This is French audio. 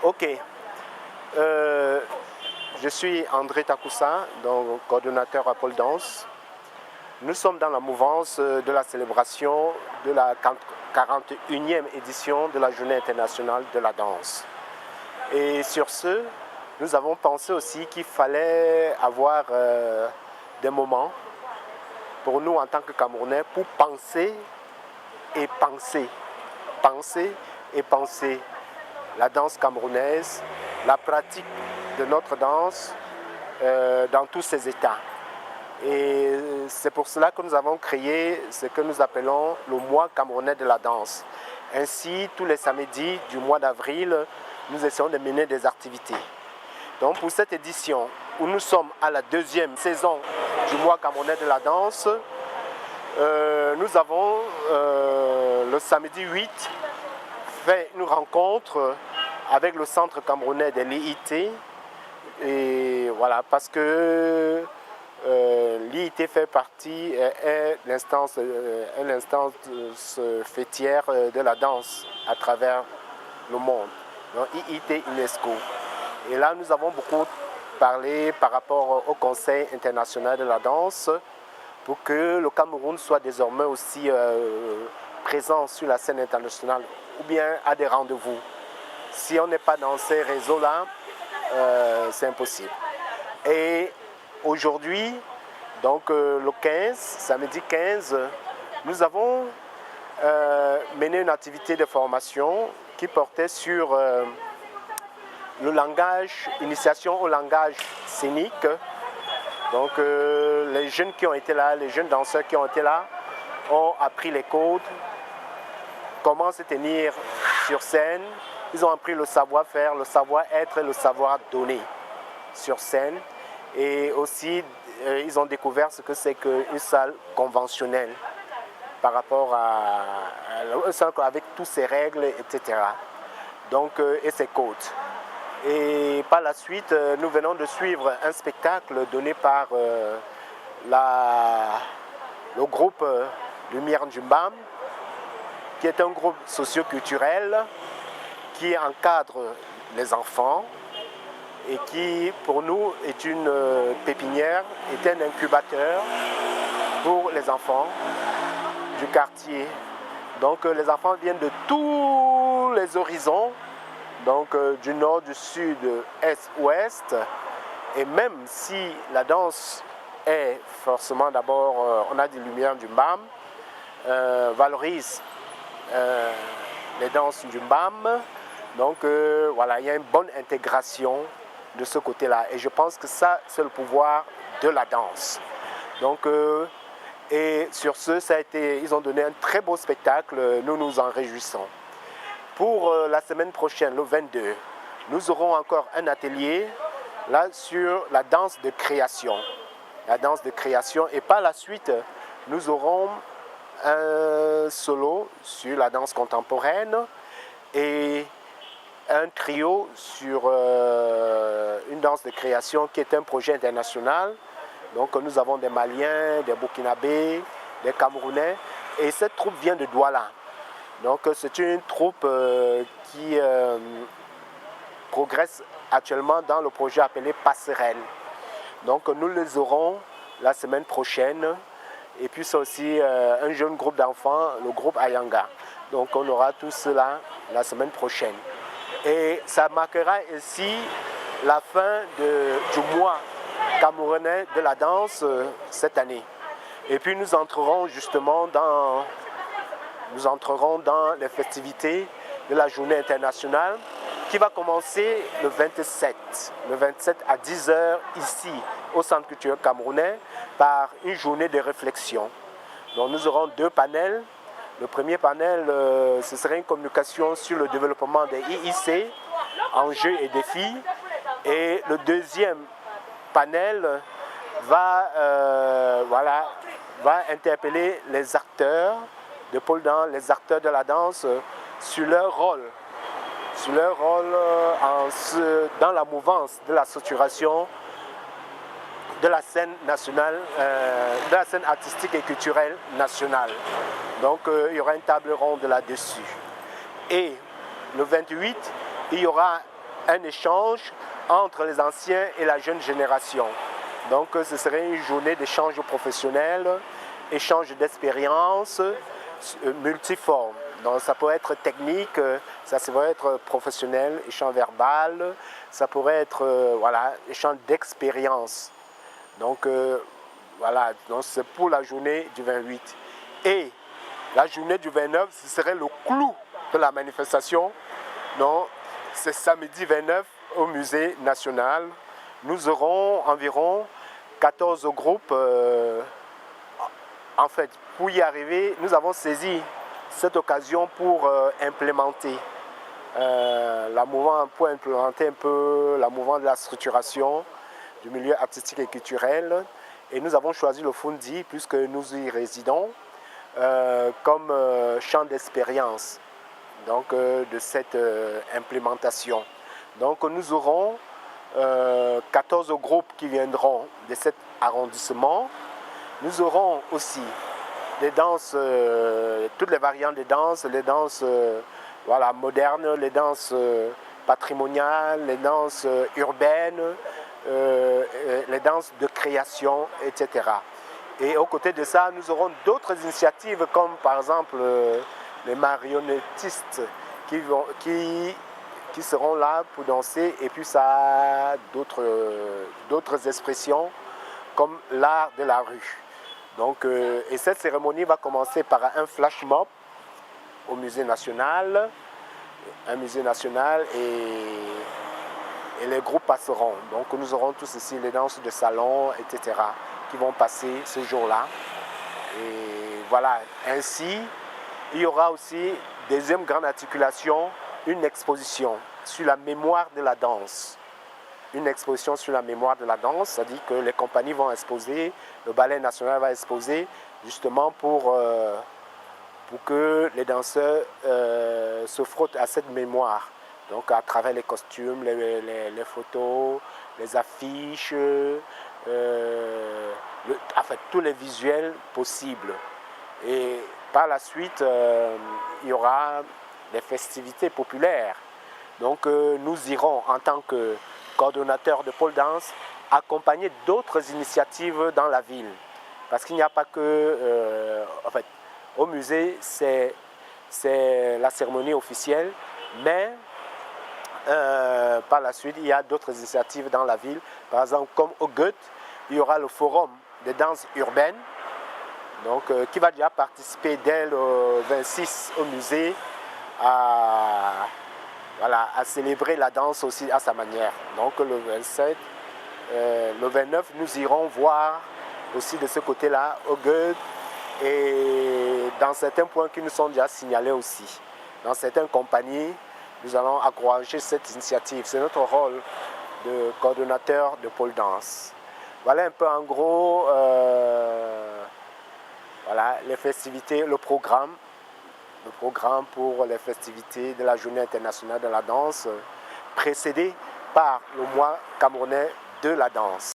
Ok. Je suis André Takoussa, donc coordonnateur à Pôle Danse. Nous sommes dans la mouvance de la célébration de la 41e édition de la Journée internationale de la danse. Et sur ce, nous avons pensé aussi qu'il fallait avoir des moments pour nous en tant que Camerounais pour penser et penser. Penser et penser la danse camerounaise, la pratique de notre danse dans tous ses états. Et c'est pour cela que nous avons créé ce que nous appelons le mois camerounais de la danse. Ainsi, tous les samedis du mois d'avril, nous essayons de mener des activités. Donc pour cette édition, où nous sommes à la deuxième saison du mois camerounais de la danse, nous avons le samedi 8 fait une rencontre avec le centre camerounais de l'IIT. Et voilà, parce que l'IIT fait partie, est l'instance fêtière de la danse à travers le monde. Donc IIT UNESCO. Et là, nous avons beaucoup parlé par rapport au Conseil international de la danse pour que le Cameroun soit désormais aussi présent sur la scène internationale ou bien à des rendez-vous. Si on n'est pas dans ces réseaux-là, c'est impossible. Et aujourd'hui, donc le 15, samedi 15, nous avons mené une activité de formation qui portait sur le langage, initiation au langage scénique. Donc les jeunes qui ont été là, les jeunes danseurs qui ont été là, ont appris les codes, comment se tenir sur scène. Ils ont appris le savoir-faire, le savoir-être et le savoir-donner sur scène. Et aussi, ils ont découvert ce que c'est qu'une salle conventionnelle par rapport à une salle avec toutes ses règles, etc. Donc, et ses codes. Et par la suite, nous venons de suivre un spectacle donné par le groupe Lumière Njumbam, qui est un groupe socio-culturel qui encadre les enfants et qui, pour nous, est une pépinière, est un incubateur pour les enfants du quartier. Donc les enfants viennent de tous les horizons, donc du nord, du sud, est, ouest. Et même si la danse est forcément d'abord, on a des lumières du MBAM, valorise les danses du MBAM. Donc voilà, il y a une bonne intégration de ce côté-là. Et je pense que ça, c'est le pouvoir de la danse. Donc, et sur ce, ils ont donné un très beau spectacle. Nous nous en réjouissons. Pour la semaine prochaine, le 22, nous aurons encore un atelier là sur la danse de création. La danse de création. Et par la suite, nous aurons un solo sur la danse contemporaine et un trio sur une danse de création qui est un projet international. Donc nous avons des Maliens, des Burkinabés, des Camerounais. Et cette troupe vient de Douala. Donc c'est une troupe qui progresse actuellement dans le projet appelé Passerelle. Donc nous les aurons la semaine prochaine. Et puis c'est aussi un jeune groupe d'enfants, le groupe Ayanga. Donc on aura tout cela la semaine prochaine. Et ça marquera ainsi la fin du mois camerounais de la danse cette année. Et puis nous entrerons justement dans les festivités de la journée internationale qui va commencer le 27 à 10h ici au Centre culturel camerounais par une journée de réflexion. Donc nous aurons 2 panels. Le premier panel, ce serait une communication sur le développement des IIC, enjeux et défis. Et le deuxième panel va interpeller les acteurs de pôle danse, les acteurs de la danse sur leur rôle dans la mouvance de la structuration de la scène nationale, de la scène artistique et culturelle nationale. Donc il y aura une table ronde là-dessus. Et le 28, il y aura un échange entre les anciens et la jeune génération. Donc ce serait une journée d'échange professionnel, échange d'expériences multiforme. Donc ça peut être technique, ça pourrait être professionnel, échange verbal, ça pourrait être voilà, échange d'expérience. Donc voilà, donc c'est pour la journée du 28. Et la journée du 29, ce serait le clou de la manifestation. Donc c'est samedi 29 au Musée national. Nous aurons environ 14 groupes. En fait, pour y arriver, nous avons saisi cette occasion pour implémenter la mouvement, pour implémenter un peu la mouvement de la structuration du milieu artistique et culturel. Et nous avons choisi le Fundi, puisque nous y résidons, comme champ d'expérience donc, de cette implémentation. Donc nous aurons 14 groupes qui viendront de cet arrondissement. Nous aurons aussi des danses, toutes les variantes de danse, les danses voilà, modernes, les danses patrimoniales, les danses urbaines, les danses de création, etc. Et aux côtés de ça, nous aurons d'autres initiatives comme par exemple les marionnettistes qui seront là pour danser, et puis ça a d'autres expressions comme l'art de la rue. Donc, et cette cérémonie va commencer par un flash mob au musée national, et les groupes passeront. Donc nous aurons tous ici les danses de salon, etc. qui vont passer ce jour-là. Et voilà, ainsi, il y aura aussi, deuxième grande articulation, une exposition sur la mémoire de la danse. Une exposition sur la mémoire de la danse, c'est-à-dire que les compagnies vont exposer, le ballet national va exposer, justement pour que les danseurs se frottent à cette mémoire. Donc à travers les costumes, les photos, les affiches, en fait, tous les visuels possibles. Et par la suite, il y aura des festivités populaires. Donc nous irons en tant que coordonnateurs de pôle danse accompagner d'autres initiatives dans la ville. Parce qu'il n'y a pas que... en fait, au musée, c'est la cérémonie officielle, mais par la suite, il y a d'autres initiatives dans la ville. Par exemple, comme au Goethe, il y aura le forum de danse urbaine, donc, qui va déjà participer dès le 26 au musée voilà, à célébrer la danse aussi à sa manière. Donc le 27, le 29, nous irons voir aussi de ce côté-là au Goethe, et dans certains points qui nous sont déjà signalés aussi. Dans certaines compagnies, nous allons encourager cette initiative. C'est notre rôle de coordonnateur de pôle danse. Voilà un peu en gros voilà, les festivités, le programme pour les festivités de la Journée internationale de la danse, précédé par le mois camerounais de la danse.